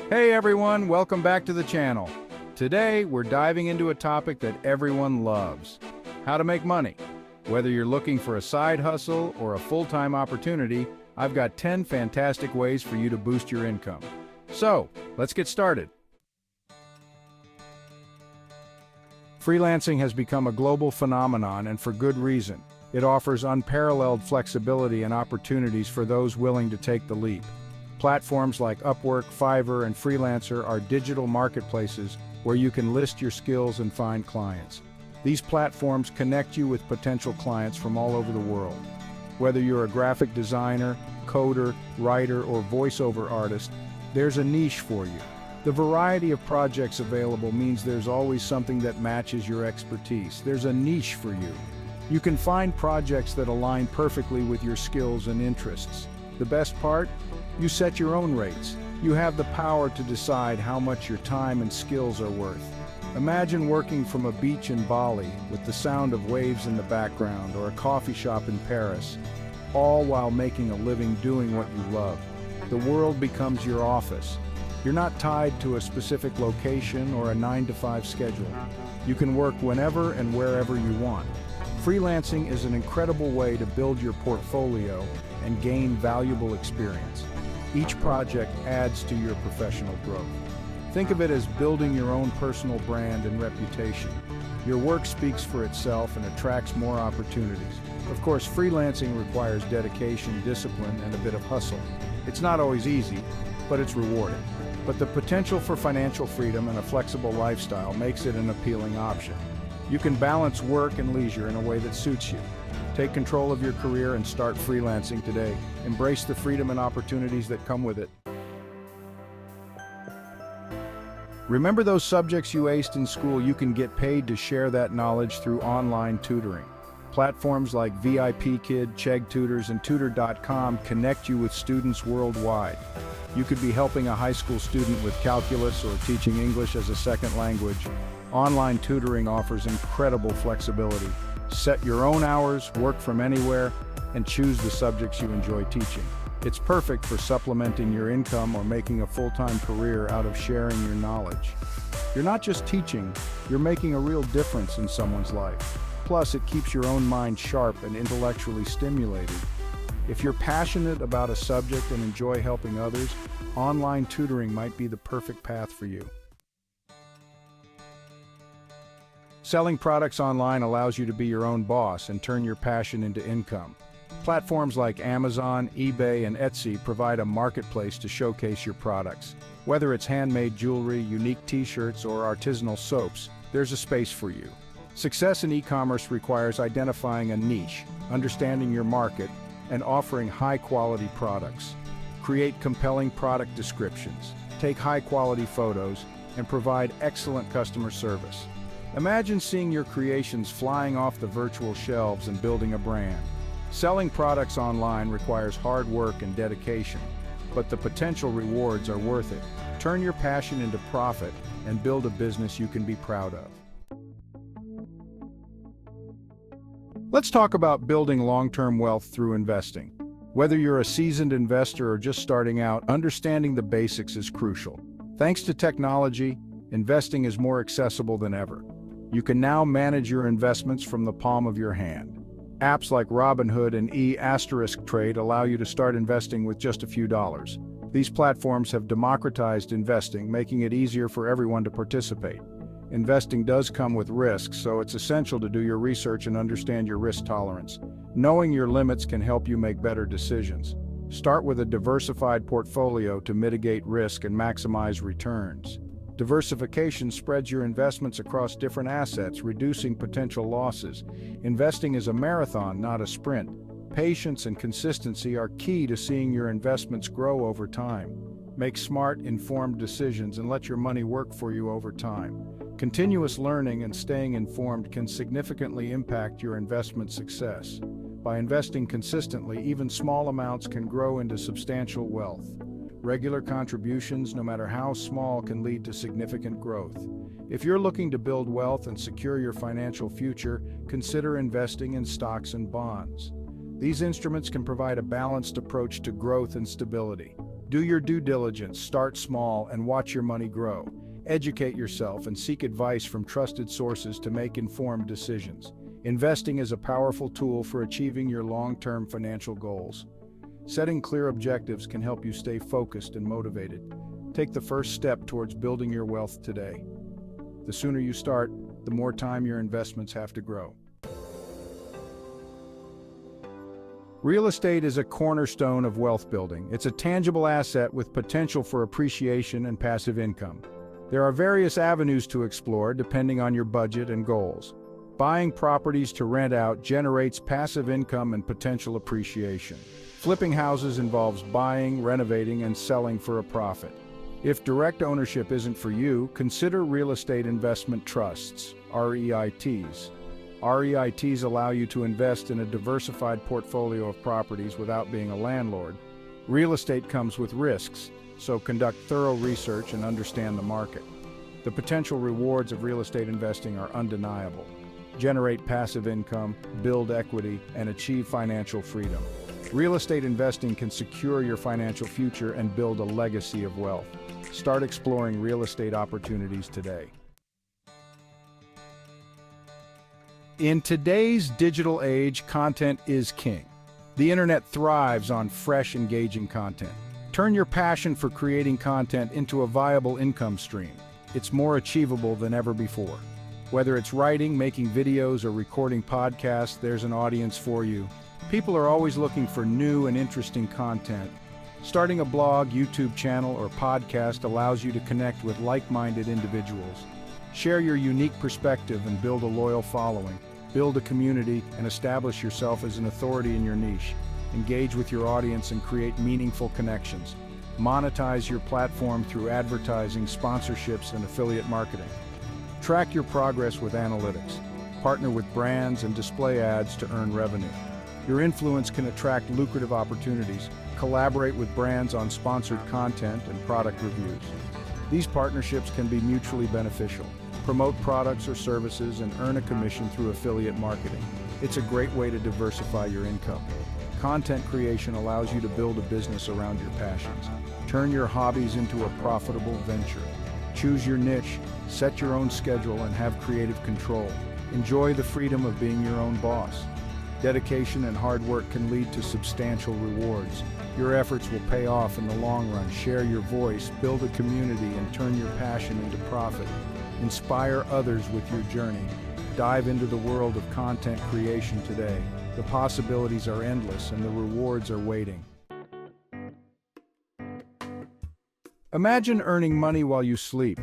Hey everyone, welcome back to the channel. Today, we're diving into a topic that everyone loves: how to make money. Whether you're looking for a side hustle or a full-time opportunity, I've got 10 fantastic ways for you to boost your income. So, let's get started. Freelancing has become a global phenomenon, and for good reason. It offers unparalleled flexibility and opportunities for those willing to take the leap. Platforms like Upwork, Fiverr, and Freelancer are digital marketplaces where you can list your skills and find clients. These platforms connect you with potential clients from all over the world. Whether you're a graphic designer, coder, writer, or voiceover artist, there's a niche for you. The variety of projects available means there's always something that matches your expertise. There's a niche for you. You can find projects that align perfectly with your skills and interests. The best part? You set your own rates. You have the power to decide how much your time and skills are worth. Imagine working from a beach in Bali with the sound of waves in the background, or a coffee shop in Paris, all while making a living doing what you love. The world becomes your office. You're not tied to a specific location or a 9-to-5 schedule. You can work whenever and wherever you want. Freelancing is an incredible way to build your portfolio and gain valuable experience. Each project adds to your professional growth. Think of it as building your own personal brand and reputation. Your work speaks for itself and attracts more opportunities. Of course, freelancing requires dedication, discipline, and a bit of hustle. It's not always easy, but it's rewarding. But the potential for financial freedom and a flexible lifestyle makes it an appealing option. You can balance work and leisure in a way that suits you. Take control of your career and start freelancing today. Embrace the freedom and opportunities that come with it. Remember those subjects you aced in school? You can get paid to share that knowledge through online tutoring. Platforms like VIP Kid, Chegg Tutors, and Tutor.com connect you with students worldwide. You could be helping a high school student with calculus or teaching English as a second language. Online tutoring offers incredible flexibility. Set your own hours, work from anywhere, and choose the subjects you enjoy teaching. It's perfect for supplementing your income or making a full-time career out of sharing your knowledge. You're not just teaching, you're making a real difference in someone's life. Plus, it keeps your own mind sharp and intellectually stimulated. If you're passionate about a subject and enjoy helping others, online tutoring might be the perfect path for you. Selling products online allows you to be your own boss and turn your passion into income. Platforms like Amazon, eBay, and Etsy provide a marketplace to showcase your products. Whether it's handmade jewelry, unique t-shirts, or artisanal soaps, there's a space for you. Success in e-commerce requires identifying a niche, understanding your market, and offering high-quality products. Create compelling product descriptions, take high-quality photos, and provide excellent customer service. Imagine seeing your creations flying off the virtual shelves and building a brand. Selling products online requires hard work and dedication, but the potential rewards are worth it. Turn your passion into profit and build a business you can be proud of. Let's talk about building long-term wealth through investing. Whether you're a seasoned investor or just starting out, understanding the basics is crucial. Thanks to technology, investing is more accessible than ever. You can now manage your investments from the palm of your hand. Apps like Robinhood and e-Trade allow you to start investing with just a few dollars. These platforms have democratized investing, making it easier for everyone to participate. Investing does come with risks, so it's essential to do your research and understand your risk tolerance. Knowing your limits can help you make better decisions. Start with a diversified portfolio to mitigate risk and maximize returns. Diversification spreads your investments across different assets, reducing potential losses. Investing is a marathon, not a sprint. Patience and consistency are key to seeing your investments grow over time. Make smart, informed decisions and let your money work for you over time. Continuous learning and staying informed can significantly impact your investment success. By investing consistently, even small amounts can grow into substantial wealth. Regular contributions, no matter how small, can lead to significant growth. If you're looking to build wealth and secure your financial future, consider investing in stocks and bonds. These instruments can provide a balanced approach to growth and stability. Do your due diligence, start small, and watch your money grow. Educate yourself and seek advice from trusted sources to make informed decisions. Investing is a powerful tool for achieving your long-term financial goals. Setting clear objectives can help you stay focused and motivated. Take the first step towards building your wealth today. The sooner you start, the more time your investments have to grow. Real estate is a cornerstone of wealth building. It's a tangible asset with potential for appreciation and passive income. There are various avenues to explore depending on your budget and goals. Buying properties to rent out generates passive income and potential appreciation. Flipping houses involves buying, renovating, and selling for a profit. If direct ownership isn't for you, consider real estate investment trusts, REITs. REITs allow you to invest in a diversified portfolio of properties without being a landlord. Real estate comes with risks, so conduct thorough research and understand the market. The potential rewards of real estate investing are undeniable. Generate passive income, build equity, and achieve financial freedom. Real estate investing can secure your financial future and build a legacy of wealth. Start exploring real estate opportunities today. In today's digital age, content is king. The internet thrives on fresh, engaging content. Turn your passion for creating content into a viable income stream. It's more achievable than ever before. Whether it's writing, making videos, or recording podcasts, there's an audience for you. People are always looking for new and interesting content. Starting a blog, YouTube channel, or podcast allows you to connect with like-minded individuals. Share your unique perspective and build a loyal following. Build a community and establish yourself as an authority in your niche. Engage with your audience and create meaningful connections. Monetize your platform through advertising, sponsorships, and affiliate marketing. Track your progress with analytics. Partner with brands and display ads to earn revenue. Your influence can attract lucrative opportunities. Collaborate with brands on sponsored content and product reviews. These partnerships can be mutually beneficial. Promote products or services and earn a commission through affiliate marketing. It's a great way to diversify your income. Content creation allows you to build a business around your passions. Turn your hobbies into a profitable venture. Choose your niche, set your own schedule, and have creative control. Enjoy the freedom of being your own boss. Dedication and hard work can lead to substantial rewards. Your efforts will pay off in the long run. Share your voice, build a community, and turn your passion into profit. Inspire others with your journey. Dive into the world of content creation today. The possibilities are endless and the rewards are waiting. Imagine earning money while you sleep.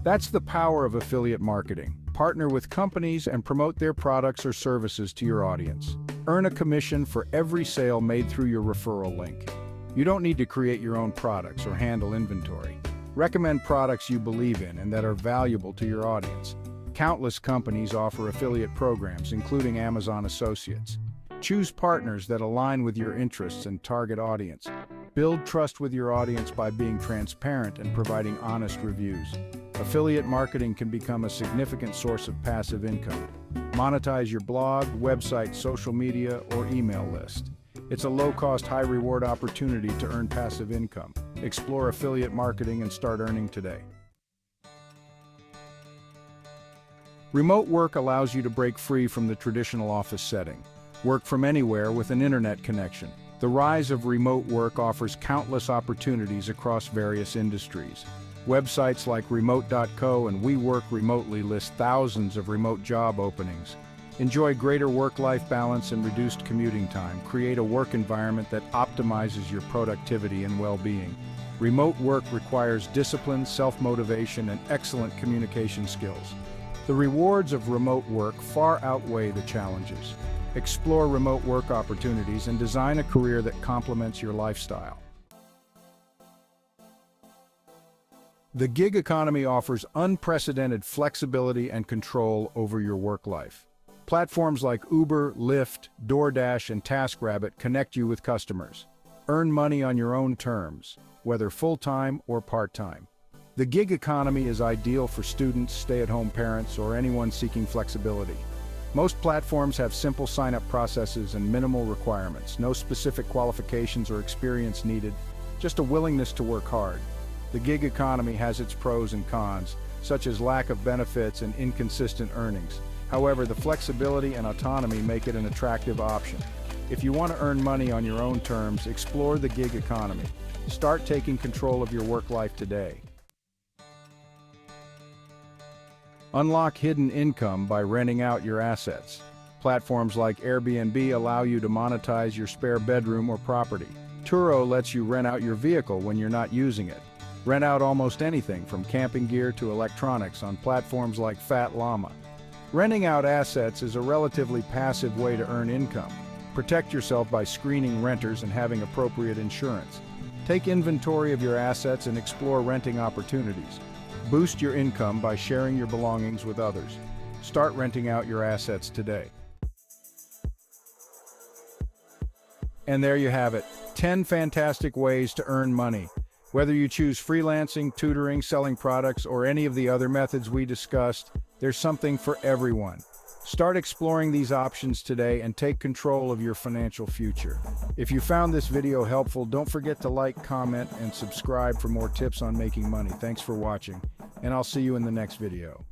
That's the power of affiliate marketing. Partner with companies and promote their products or services to your audience. Earn a commission for every sale made through your referral link. You don't need to create your own products or handle inventory. Recommend products you believe in and that are valuable to your audience. Countless companies offer affiliate programs, including Amazon Associates. Choose partners that align with your interests and target audience. Build trust with your audience by being transparent and providing honest reviews. Affiliate marketing can become a significant source of passive income. Monetize your blog, website, social media, or email list. It's a low-cost, high-reward opportunity to earn passive income. Explore affiliate marketing and start earning today. Remote work allows you to break free from the traditional office setting. Work from anywhere with an internet connection. The rise of remote work offers countless opportunities across various industries. Websites like Remote.co and We Work Remotely list thousands of remote job openings. Enjoy greater work-life balance and reduced commuting time. Create a work environment that optimizes your productivity and well-being. Remote work requires discipline, self-motivation, and excellent communication skills. The rewards of remote work far outweigh the challenges. Explore remote work opportunities and design a career that complements your lifestyle. The gig economy offers unprecedented flexibility and control over your work life. Platforms like Uber, Lyft, DoorDash, and TaskRabbit connect you with customers. Earn money on your own terms, whether full-time or part-time. The gig economy is ideal for students, stay-at-home parents, or anyone seeking flexibility. Most platforms have simple sign-up processes and minimal requirements, no specific qualifications or experience needed. just a willingness to work hard. The gig economy has its pros and cons, such as lack of benefits and inconsistent earnings. However, the flexibility and autonomy make it an attractive option. If you want to earn money on your own terms, explore the gig economy. Start taking control of your work life today. Unlock hidden income by renting out your assets. Platforms like Airbnb allow you to monetize your spare bedroom or property. Turo lets you rent out your vehicle when you're not using it. Rent out almost anything from camping gear to electronics on platforms like Fat Llama. Renting out assets is a relatively passive way to earn income. Protect yourself by screening renters and having appropriate insurance. Take inventory of your assets and explore renting opportunities. Boost your income by sharing your belongings with others. Start renting out your assets today. And there you have it, 10 fantastic ways to earn money. Whether you choose freelancing, tutoring, selling products, or any of the other methods we discussed, there's something for everyone. Start exploring these options today and take control of your financial future. If you found this video helpful, don't forget to like, comment, and subscribe for more tips on making money. Thanks for watching, and I'll see you in the next video.